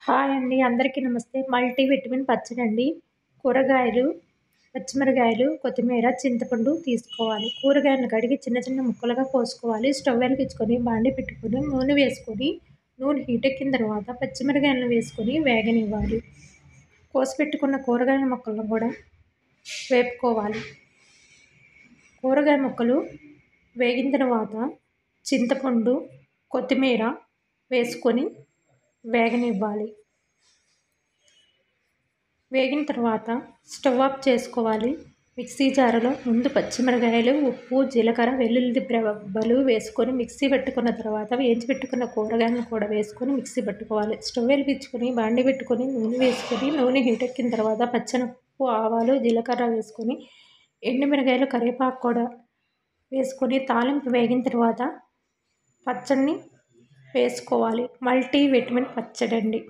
Hi అండి. అందరికీ నమస్తే. మల్టీవిటమిన్ పచ్చడండి. కూరగాయలు, పచ్చిమిరపకాయలు, కొత్తిమీర, చింతపండు తీసుకోవాలి. కూరగాయలను కడిగి చిన్న చిన్న ముక్కలుగా కోసుకోవాలి. స్టవ్ వెలిగించుకొని బాండీ పెట్టుకొని నూనె వేసుకొని, నూనె హీటెక్కిన తర్వాత పచ్చిమిరపకాయలను వేసుకొని వేగనివ్వాలి. కోసిపెట్టుకున్న కూరగాయల ముక్కలను కూడా వేపుకోవాలి. కూరగాయ ముక్కలు వేగిన తర్వాత చింతపండు, కొత్తిమీర వేసుకొని వేగనివ్వాలి. వేగిన తర్వాత స్టవ్ ఆఫ్ చేసుకోవాలి. మిక్సీ జారులో ముందు పచ్చిమిరపకాయలు, ఉప్పు, జీలకర్ర, వెల్లుల్లి రెబ్బలు వేసుకొని మిక్సీ పట్టుకున్న తర్వాత వేయించి పెట్టుకున్న కూరగాయలను కూడా వేసుకొని మిక్సీ పట్టుకోవాలి. స్టవ్ వెలిగించుకొని బాండీ పెట్టుకొని నూనె వేసుకొని నూనె హీటెక్కిన తర్వాత పచ్చెనపప్పు, ఆవాలు, జీలకర్ర వేసుకొని ఎండుమిరపకాయలు, కరివేపాకు కూడా వేసుకొని తాలింపు వేగిన తర్వాత పచ్చడిని వేసుకోవాలి. మల్టీవిటమిన్ పచ్చడండి.